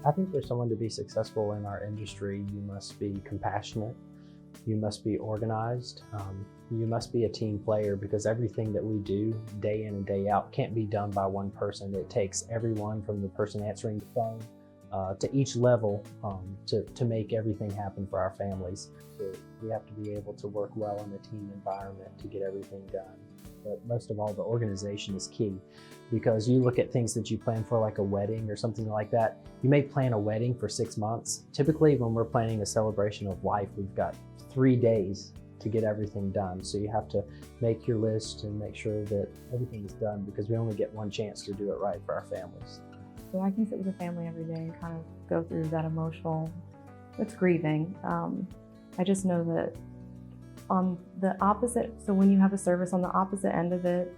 I think for someone to be successful in our industry, you must be compassionate, you must be organized, you must be a team player, because everything that we do day in and day out can't be done by one person. It takes everyone from the person answering the phone to each level to make everything happen for our families. So we have to be able to work well in a team environment to get everything done. But most of all, the organization is key, because you look at things that you plan for, like a wedding or something like that. You may plan a wedding for 6 months. Typically, when we're planning a celebration of life, we've got 3 days to get everything done. So you have to make your list and make sure that everything is done, because we only get one chance to do it right for our families. So I can sit with the family every day and kind of go through that emotional, it's grieving. I just know that on the opposite, so when you have a service on the opposite end of it,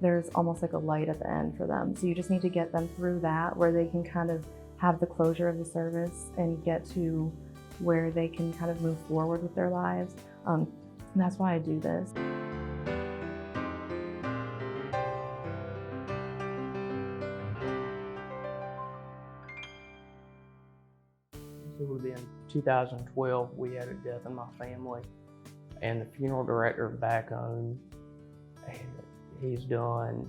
there's almost like a light at the end for them. So you just need to get them through that, where they can kind of have the closure of the service and get to where they can kind of move forward with their lives. And that's why I do this. It would have been 2012, we had a death in my family, and the funeral director back home, and he's done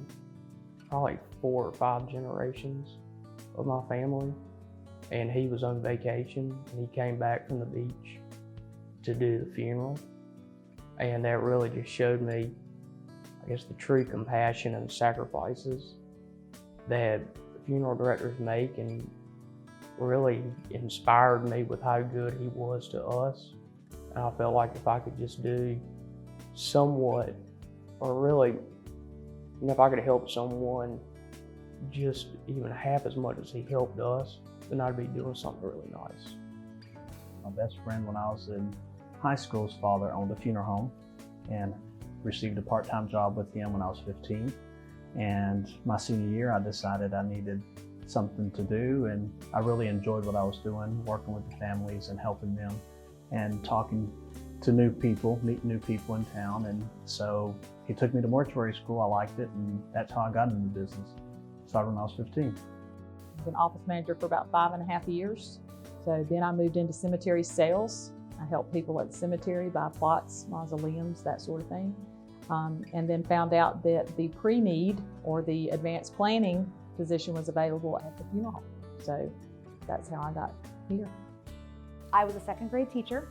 probably 4 or 5 generations of my family, and he was on vacation, and he came back from the beach to do the funeral, and that really just showed me, I guess, the true compassion and sacrifices that the funeral directors make, and really inspired me with how good he was to us. And I felt like if I could just do somewhat, or really, if I could help someone just even half as much as he helped us, then I'd be doing something really nice. My best friend when I was in high school's father owned a funeral home, and received a part-time job with him when I was 15. And my senior year, I decided I needed something to do, and I really enjoyed what I was doing, working with the families and helping them and talking to new people, meeting new people in town. And so he took me to mortuary school. I liked it, and that's how I got into the business. Started when I was 15. I was an office manager for about 5.5 years. So then I moved into cemetery sales. I helped people at the cemetery buy plots, mausoleums, that sort of thing. And then found out that the pre-need or the advanced planning position was available at the funeral home. So that's how I got here. I was a 2nd grade teacher,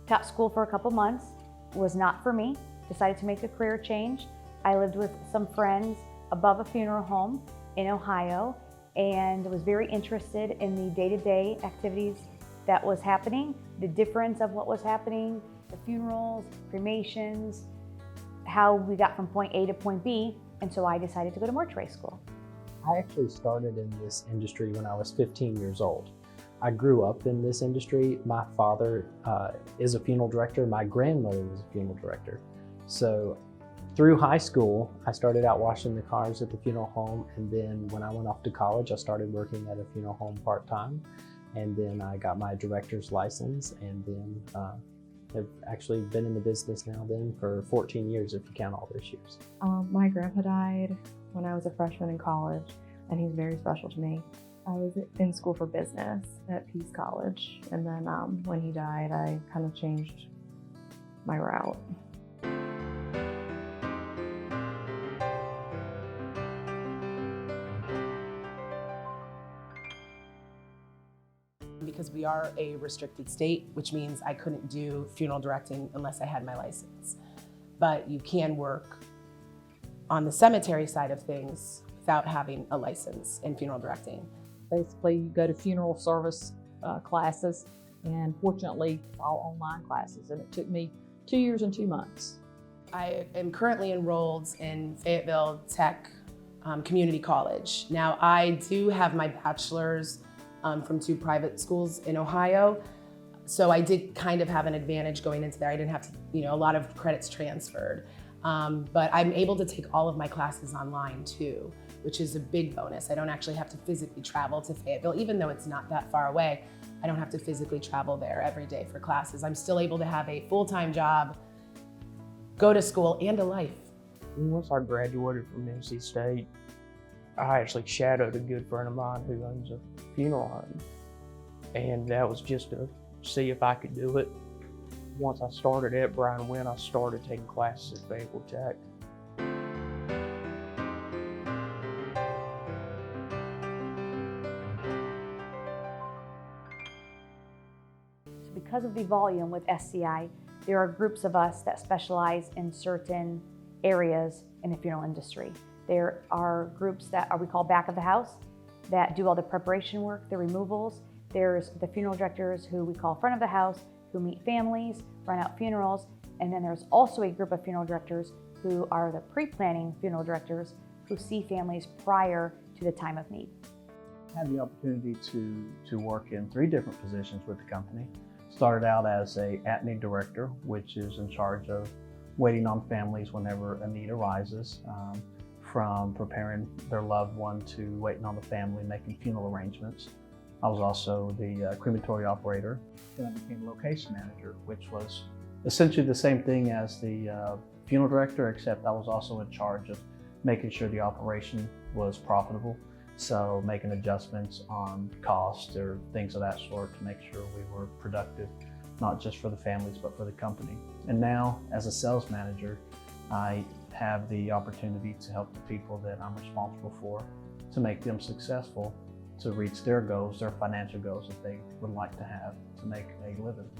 taught school for a couple months, was not for me, decided to make a career change. I lived with some friends above a funeral home in Ohio, and was very interested in the day-to-day activities that was happening, the difference of what was happening, the funerals, cremations, how we got from point A to point B, and so I decided to go to mortuary school. I actually started in this industry when I was 15 years old. I grew up in this industry. My father is a funeral director. My grandmother was a funeral director. So through high school, I started out washing the cars at the funeral home, and then when I went off to college, I started working at a funeral home part-time, and then I got my director's license, and then have actually been in the business now then for 14 years if you count all those years. My grandpa died when I was a freshman in college, and he's very special to me. I was in school for business at Peace College, and then when he died, I kind of changed my route. Because we are a restricted state, which means I couldn't do funeral directing unless I had my license. But you can work on the cemetery side of things without having a license in funeral directing. Basically, you go to funeral service classes, and fortunately, all online classes, and it took me 2 years and 2 months. I am currently enrolled in Fayetteville Tech Community College. Now, I do have my bachelor's from 2 private schools in Ohio, so I did kind of have an advantage going into there. I didn't have to, a lot of credits transferred. But I'm able to take all of my classes online too, which is a big bonus. I don't actually have to physically travel to Fayetteville, even though it's not that far away. I don't have to physically travel there every day for classes. I'm still able to have a full-time job, go to school, and a life. Once I graduated from NC State, I actually shadowed a good friend of mine who owns a funeral home. And that was just to see if I could do it. Once I started at Brian Wynn, I started taking classes at Fayetteville Tech. Because of the volume with SCI, there are groups of us that specialize in certain areas in the funeral industry. There are groups that we call back of the house that do all the preparation work, the removals. There's the funeral directors who we call front of the house, who meet families, run out funerals. And then there's also a group of funeral directors who are the pre-planning funeral directors who see families prior to the time of need. I had the opportunity to work in 3 different positions with the company. Started out as a at-need director, which is in charge of waiting on families whenever a need arises, from preparing their loved one to waiting on the family, making funeral arrangements. I was also the crematory operator. Then I became location manager, which was essentially the same thing as the funeral director, except I was also in charge of making sure the operation was profitable. So making adjustments on cost or things of that sort to make sure we were productive, not just for the families, but for the company. And now, as a sales manager, I have the opportunity to help the people that I'm responsible for to make them successful, to reach their goals, their financial goals that they would like to have to make a living.